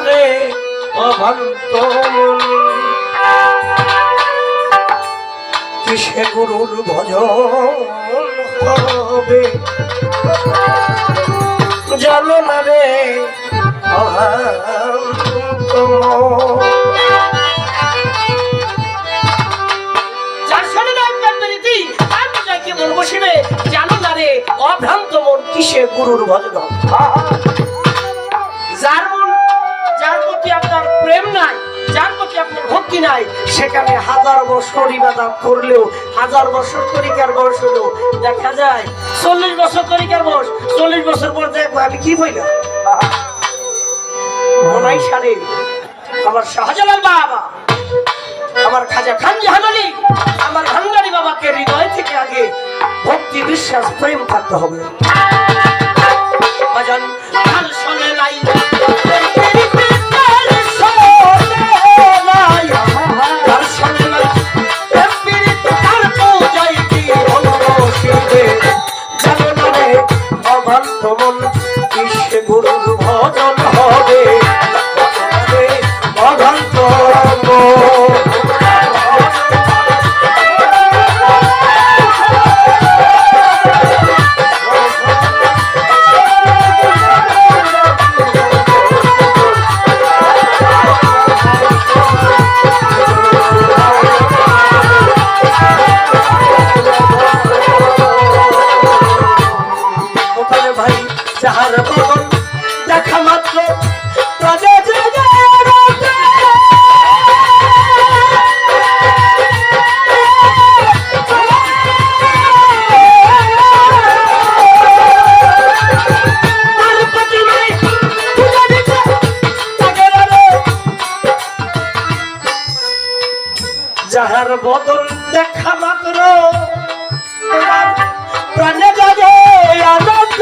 রে অভ্রান্ত মন কিসে গুরুর ভজন হবে জানো না রে অভ্রান্ত মন। বসিবে জানো না রে অভ্রান্ত মন কিসে গুরুর ভজন। যার মন যার প্রতি আপনার প্রেম নাই, যার প্রতি আপনার ভক্তি নাই, সেখানে 1000 বছর ইবাদত করলেও 1000 বছর তরিকার বয়স হলেও দেখা যায় 40 বছর তরিকার বয়স, 40 বছর পর দেখবো আমি কি বইলাম মনাই সারে আমার শাহজালাল বাবা, আমার খাজা খান জাহানালি, আমার ভান্ডারি বাবাকে হৃদয় থেকে আগে ভক্তি বিশ্বাস প্রেম থাকতে হবে। বাজান কাল শোনে নাই অভ্রান্ত মন কিসে গুরুর ভজন হবে অভ্রান্ত মন। যাহার বদন দেখা মাত্র রাজা যাহার বদন দেখা মাত্র প্রাণে জাগে আনন্দ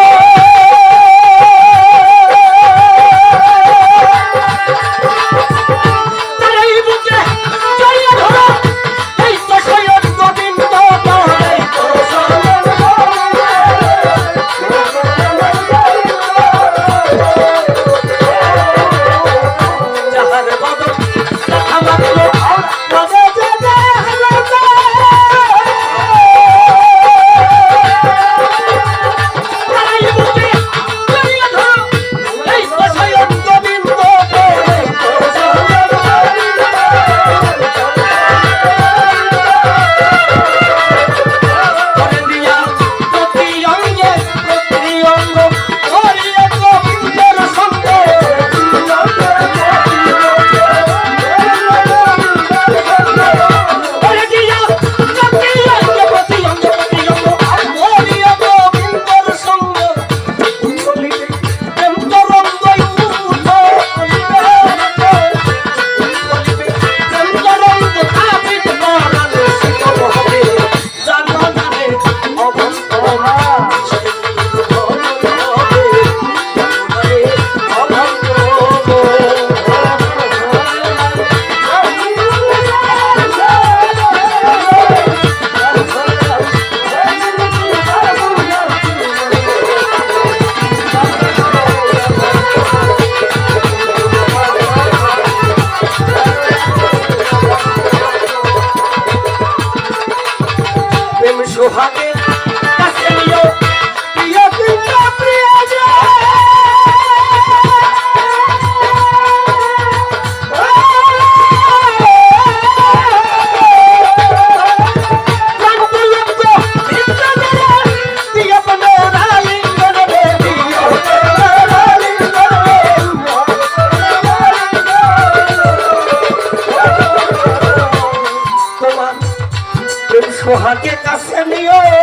সোহাগের কাছে নিও প্রিয় প্রিয় প্রিয় সোহাগের কাছে নিও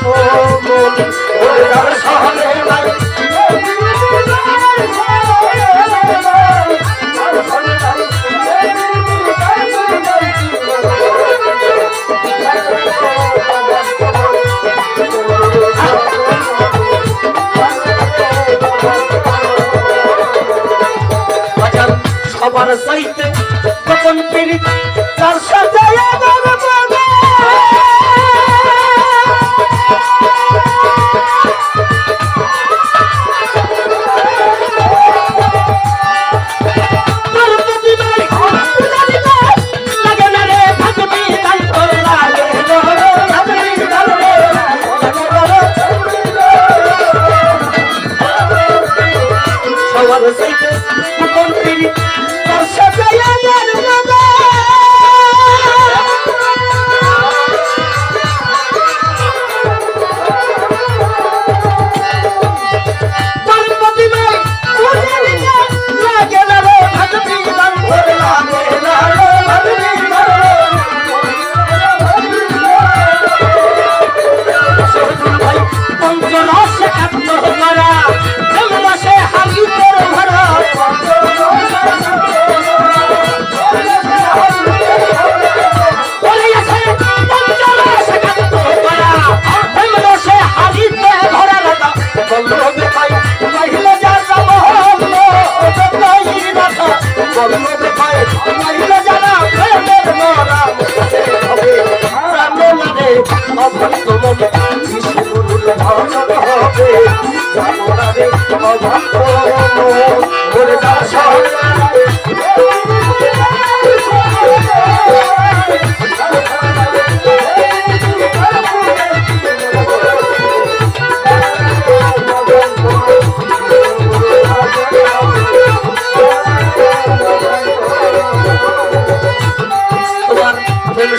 মন ওরে যার সহলে নাই সবার চাইতে তখন পীড়িত তার সাথে সবার চাইতে তখন পীড়িত তার সাথে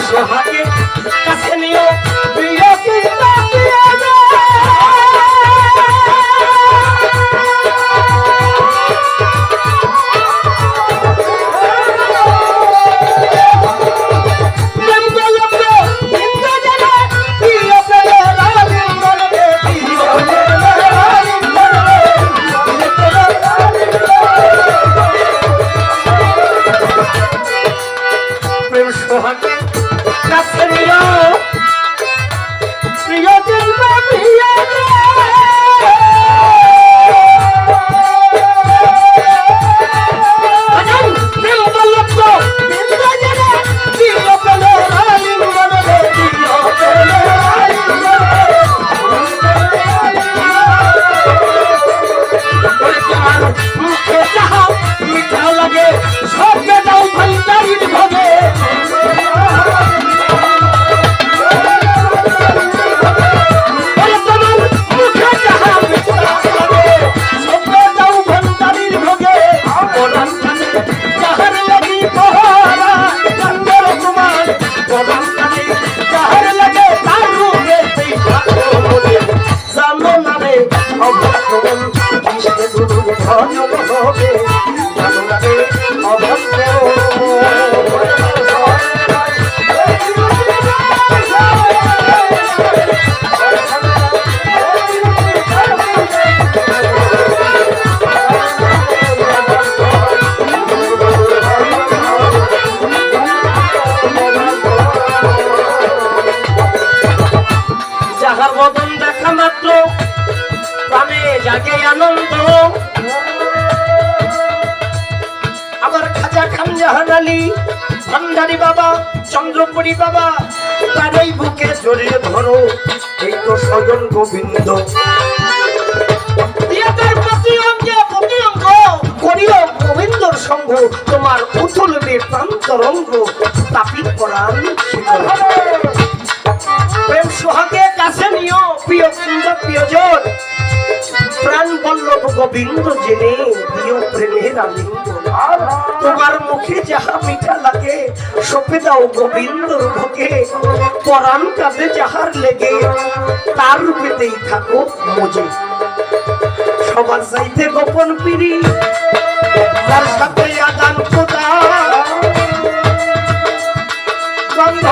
সোহাগে কাছে নিও প্রিয় প্রেম সোহাগে কাছে নিও প্রিয় মিঠা লাগে সব দাও ভান্ডারির ভোগে যাহার বদন দেখা মাত্র প্রাণে জাগে আনন্দ আবার খাজা খান জাহান আলী ভান্ডারী বাবা চন্দ্রপুরী বাবা তারই বুকে জড়িয়ে ধরো এই তো স্বয়ং গোবিন্দ প্রতি অঙ্গে প্রতি অঙ্গ করিও গোবিন্দর সঙ্গ তোমার উথলবে প্রান্তরঙ্গ তাপিত করান প্রেম সোহাগে কাছে নিও প্রিয় প্রিয়জন প্রাণ বল্লভ গোবিন্দ জেনে দিও প্রেমের আলিঙ্গন তোমার মুখে যাহা মিঠা লাগে সপে দাও গোবিন্দর ভোগে পরাণ কাঁধে যাহার লেগে তার রূপেতেই থাকো মজে সবার চাইতে গোপন পিড়ি তার সাথে আদান প্রদান গন্ধ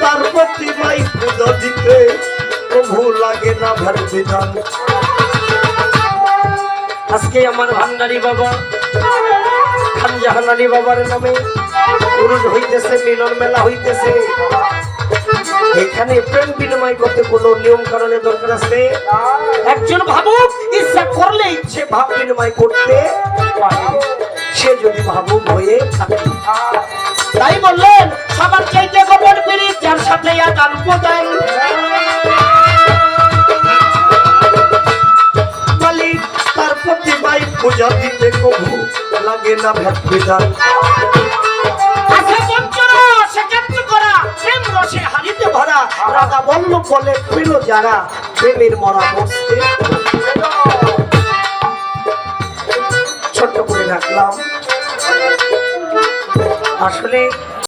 তার প্রতিমাই পুজো দিতে বিধান। আজকে আমার ভান্ডারী বাবা খানজাহান আলী বাবার নামে উরুজ হইতেছে, মিলন মেলা হইতেছে। এখানে প্রেম বিনিময় করতে কোনো নিয়ম কারণের দরকার আছে? একজন ভাবুক ইচ্ছা করলে ইচ্ছে ভাব বিনিময় করতে পারে, সে যদি ভাবুক হয়ে থাকে। তাই বললেন সবার চাইতে গোপন পিরিত যার সাথে আদান প্রদান। মালিক তার প্রতিভায় পূজা দিতে কবু লাগে না ভেদ বিধান। রাধা বল্ল বলে পেল যারা প্রেমের মরা বসতে। ছোট্ট করে রাখলাম আসলে